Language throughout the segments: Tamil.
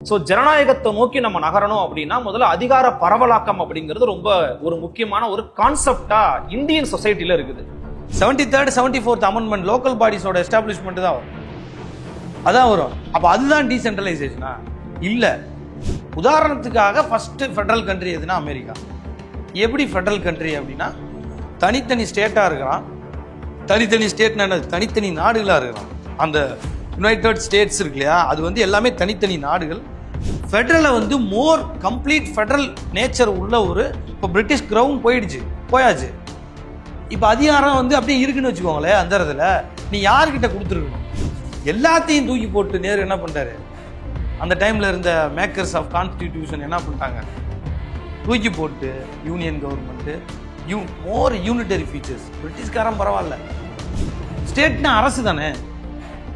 ஸோ ஜனநாயகத்தை நோக்கி நம்ம நகரணும் அப்படின்னா முதல்ல அதிகார பரவலாக்கம் அப்படிங்கிறது ரொம்ப ஒரு முக்கியமான ஒரு கான்செப்டா இந்தியன் சொசைட்டில இருக்குது. 73rd 74th amendment local பாடிஸோட establishment தான் வரும். அதான் வரும். அப்ப அதுதான் டீசென்ட்ரலைசேஷனா? இல்ல. உதாரணத்துக்காக ஃபர்ஸ்ட் ஃபெடரல் கண்ட்ரி எதுனா அமெரிக்கா. எப்படி ஃபெடரல் கண்ட்ரி அப்படின்னா தனித்தனி ஸ்டேட்டா இருக்கிறான். தனித்தனி ஸ்டேட்னா என்னது? தனித்தனி நாடுகளா இருக்கிறான். அந்த யுனைடெட் ஸ்டேட்ஸ் இருக்கு இல்லையா, அது வந்து எல்லாமே தனித்தனி நாடுகள். ஃபெடரலை வந்து மோர் கம்ப்ளீட் ஃபெடரல் நேச்சர் உள்ள ஒரு இப்போ பிரிட்டிஷ் கிரவுன் போயாச்சு. இப்போ அதிகாரம் வந்து அப்படியே இருக்குன்னு வச்சுக்கோங்களேன். அந்த இடத்துல நீ யார்கிட்ட கொடுத்துருக்கணும்? எல்லாத்தையும் தூக்கி போட்டு நேரு என்ன பண்ணிட்டாரு? அந்த டைம்ல இருந்த மேக்கர்ஸ் ஆஃப் கான்ஸ்டிடியூஷன் என்ன பண்ணிட்டாங்க? தூக்கி போட்டு யூனியன் கவர்மெண்ட் மோர் யூனிட்டரி ஃபீச்சர்ஸ். பிரிட்டிஷ்காரன் பரவாயில்ல, ஸ்டேட்னா அரசு தானே.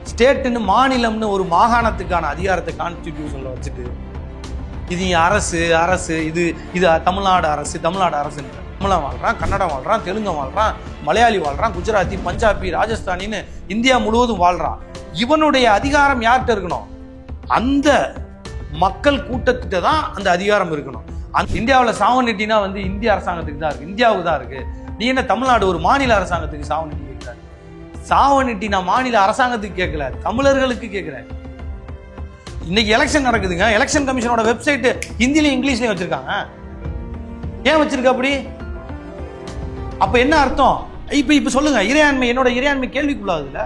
ஸ்டேட்டுன்னு மாநிலம்னு ஒரு மாகாணத்துக்கான அதிகாரத்தை கான்ஸ்டிடியூஷன்ல வச்சுட்டு இது அரசு இது தமிழ்நாடு அரசுன்ற தமிழன் வாழ்றான், கன்னடம் வாழ்றான், தெலுங்கு வாழ்றான், மலையாளி வாழ்றான், குஜராத்தி, பஞ்சாபி, ராஜஸ்தானின்னு இந்தியா முழுவதும் வாழ்றான். இவனுடைய அதிகாரம் யார்கிட்ட இருக்கணும்? அந்த மக்கள் கூட்டத்திட்ட தான் அந்த அதிகாரம் இருக்கணும். இந்தியாவில் சாவனிட்டினா வந்து இந்திய அரசாங்கத்துக்கு தான் இருக்கு, இந்தியாவுக்கு தான் இருக்கு. நீ என்ன தமிழ்நாடு ஒரு மாநில அரசாங்கத்துக்கு சாவனிட்டி கேட்கிறாரு? சாவனிட்டி நான் மாநில அரசாங்கத்துக்கு கேட்கல, தமிழர்களுக்கு கேட்கிறேன். இன்னைக்கு எலெக்ஷன் நடக்குதுங்க. எலெக்ஷன் கமிஷனோட வெப்சைட் ஹிந்திலையும் இங்கிலீஷ்லயும் வச்சிருக்காங்க. ஏன் வச்சிருக்க அப்படி? அப்ப என்ன அர்த்தம்? இப்ப சொல்லுங்க, இறையாண்மை, என்னோட இறையாண்மை கேள்விக்குள்ளாதுல.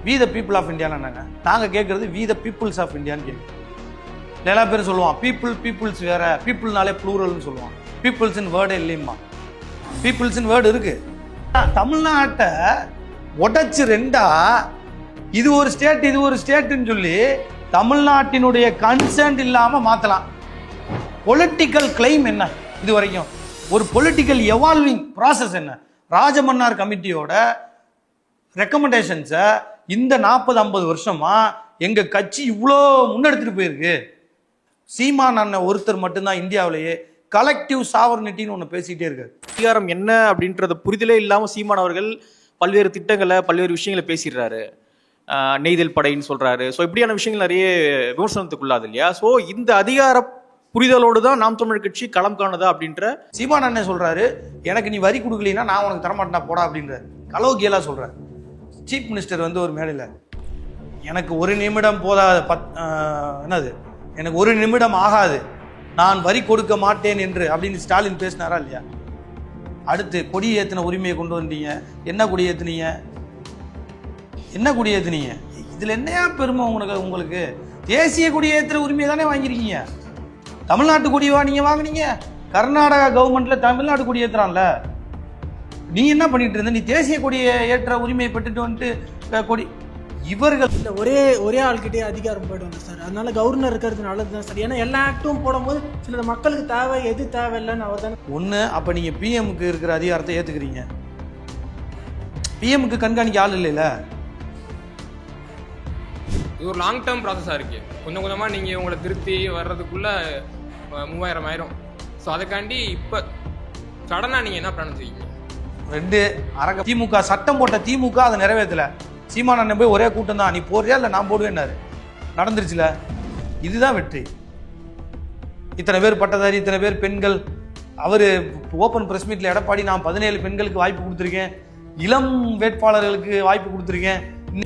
We the people of India என்னங்க? நாங்க கேட்கறது வி த பீப்புள்ஸ் ஆஃப் இந்தியான்னு கேட்குறோம். எல்லா பேரும் சொல்லுவான் பீப்புள்ஸ் வேற, பீப்புள்னாலே ப்ளூரல்னு சொல்லுவான். பீப்புள்ஸ் வேர்டு இல்லையுமா? பீப்புள்ஸ் வேர்டு இருக்கு. தமிழ்நாட்டை உடைச்சு ரெண்டா இது ஒரு ஸ்டேட் இது ஒரு ஸ்டேட்னு சொல்லி தமிழ்நாட்டினுடைய கன்சர்ன் இல்லாம மாத்தலாம். பொலிட்டிக்கல் கிளைம் என்ன? இது வரைக்கும் ஒரு பொலிட்டிக்கல் எவால்விங் ப்ராசஸ் என்ன? ராஜமன்னார் கமிட்டியோட ரெக்கமெண்டேஷன்ஸை இந்த 40-50 வருஷமா எங்க கட்சி இவ்வளோ முன்னெடுத்துட்டு போயிருக்கு. சீமான் அண்ணன் ஒருத்தர் மட்டும்தான் இந்தியாவிலேயே கலெக்டிவ் சாவர்னிட்டின்னு ஒன்று பேசிக்கிட்டே இருக்காரு. அதிகாரம் என்ன அப்படின்றத புரிதலே இல்லாம சீமான் அவர்கள் பல்வேறு திட்டங்களை பல்வேறு விஷயங்களை பேசிடுறாரு. நெய்தல் படைன்னு சொல்றாரு. ஸோ இப்படியான விஷயங்கள் நிறைய விமர்சனத்துக்குள்ளாது இல்லையா? ஸோ இந்த அதிகார புரிதலோடு தான் நாம் தமிழர் கட்சி களம் காணுதா அப்படின்ற சீமான் அண்ணன் சொல்றாரு, எனக்கு நீ வரி கொடுக்கலனா நான் உனக்கு தரமாட்டேனா போடா அப்படின்றாரு. கலோக்கியலா சொல்றாரு. சீஃப் மினிஸ்டர் வந்து ஒரு மேடையில் எனக்கு ஒரு நிமிடம் போதாது, என்னது எனக்கு ஒரு நிமிடம் ஆகாது, நான் வரி கொடுக்க மாட்டேன் என்று அப்படின்னு ஸ்டாலின் பேசினாரா இல்லையா? அடுத்து கொடி ஏத்தின உரிமையை கொண்டு வந்தீங்க. என்ன கொடி ஏத்துனீங்க? இதுல என்னையா பெருமை உங்களுக்கு? தேசிய கொடி ஏத்துற உரிமையை தானே வாங்கிருக்கீங்க. தமிழ்நாட்டு கொடிவா நீங்க வாங்கினீங்க? கர்நாடகா கவர்மெண்ட்ல தமிழ்நாடு கொடி ஏத்துறான்ல, நீ என்ன பண்ணிட்டு இருந்த? நீ தேசிய கொடியை ஏற்ற உரிமையை பெற்றுட்டு வந்துட்டு கொடி இவர்கள் ஒரே ஆள்கிட்டே அதிகாரம் போயிடுவாங்க சார். அதனால கவர்னர் இருக்கிறது நல்லது தான் சார். ஏன்னா எல்லா ஆக்டும் போடும்போது சில மக்களுக்கு தேவை எது தேவையில்லைன்னு அவர் தானே ஒன்று. அப்போ நீங்கள் பிஎம்க்கு இருக்கிற அதிகாரத்தை ஏற்றுக்கிறீங்க. பிஎம்க்கு கண்காணிக்க ஆள் இல்லைல்ல. இது ஒரு லாங் டேர்ம் ப்ராசஸாக இருக்குது. கொஞ்சம் கொஞ்சமாக நீங்கள் உங்களை திருத்தி வர்றதுக்குள்ளே 3000 ஆயிரும். ஸோ அதுக்காண்டி இப்போ சடனாக நீங்கள் என்ன பிளான் செய்வீங்க? 2 அரங்க திமுக சட்டம் போட்ட திமுக அதை நிறைவேற்றல. சீமான் அண்ணன் போய் ஒரே கூட்டம் தான், நீ போறியா இல்லை நான் போடுவேன்னாரு. நடந்துருச்சுல. இதுதான் வெற்றி. இத்தனை பேர் பட்டதாரி, இத்தனை பேர் பெண்கள். அவர் ஓப்பன் பிரஸ் மீட்ல எடப்பாடி நான் 17 பெண்களுக்கு வாய்ப்பு கொடுத்துருக்கேன், இளம் வேட்பாளர்களுக்கு வாய்ப்பு கொடுத்துருக்கேன்.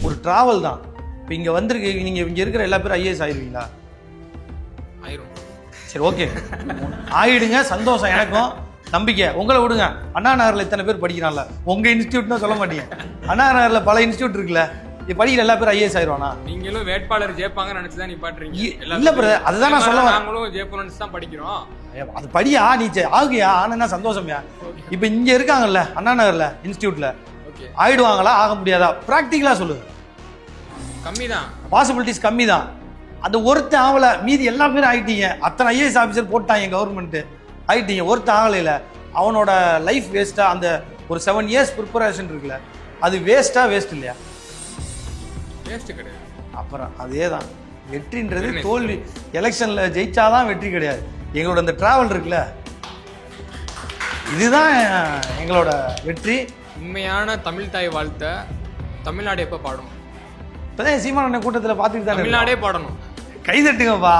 ஒரு டிராவல் தான். இப்போ இங்கே வந்திருக்கு, நீங்கள் இங்கே இருக்கிற எல்லா பேரும் ஐஏஎஸ் ஆயிடுவீங்களா? ஆயிரும். சரி, ஓகே, ஆயிடுங்க. சந்தோஷம், எனக்கும் நம்பிக்கை. உங்களை விடுங்க. அண்ணா நகரில் இத்தனை பேர் படிக்கிறான்ல, உங்க இன்ஸ்டியூட்னு சொல்ல மாட்டீங்க. அண்ணா நகரில் பல இன்ஸ்டியூட் இருக்குல்ல, படிக்கிற எல்லா பேரும் ஐஏஎஸ் ஆயிடுவானா? நீங்களும் வேட்பாளர் ஜெயிப்பாங்கன்னு நினைச்சுதான் நீ பாட்டுறீங்க. இல்ல பிரதர், அதுதான் நான் சொல்ல வரேன். நாங்களும் ஜெயிப்போம்னு தான் படிக்கிறோம். அது படியா, நீ ஆகுயா, ஆனா சந்தோஷம்யா. இப்ப இங்க இருக்காங்கல்ல அண்ணா நகர்ல இன்ஸ்டியூட்ல, ஆயிடுவாங்களா ஆக முடியாதா? பிராக்டிகலா சொல்லுங்க. கம்மிதான், பாசிபிலிட்டிஸ் கம்மி தான். அந்த ஒருத்தன் ஆகல, மீதி எல்லா பேரும் ஆயிட்டீங்க. அத்தனை ஐஏஎஸ் ஆஃபீஸர் போட்டாங்க கவர்மெண்ட், ஆயிட்டீங்க. ஒருத்தன் ஆகலையில அவனோட லைஃப் வேஸ்டா? அந்த ஒரு 7 இயர்ஸ் ப்ரிப்பரேஷன் இருக்குல்ல, அது வேஸ்டா? வேஸ்ட் இல்லையா? வேஸ்ட் கிடையாது. அப்புறம் அதே தான் வெற்றின்றது. தோல்வி எலெக்ஷன்ல ஜெயிச்சாதான் வெற்றி கிடையாது. எங்களோட அந்த டிராவல் இருக்குல்ல, இதுதான் எங்களோட வெற்றி. உண்மையான தமிழ் தாய் வாழ்த்த தமிழ்நாடு எப்ப பாடும்? இப்பதான் சீமான் கூட்டத்தில் பார்த்துட்டு தான் தமிழ்நாடே பாடணும். கை தட்டுங்கப்பா.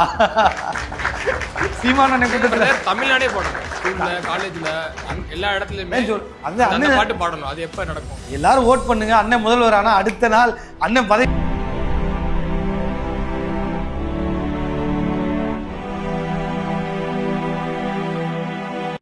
சீமான் அண்ணன் கூட்டத்துல தமிழ்நாடே பாடணும், ஸ்கூல்ல காலேஜ்ல எல்லா இடத்துலயுமே அந்த அந்த பாட்டு பாடணும். அது எப்ப நடக்கும்? எல்லாரும் ஓட் பண்ணுங்க, அண்ணன் முதல்வர் ஆனா அடுத்த நாள் அண்ணன் பதவி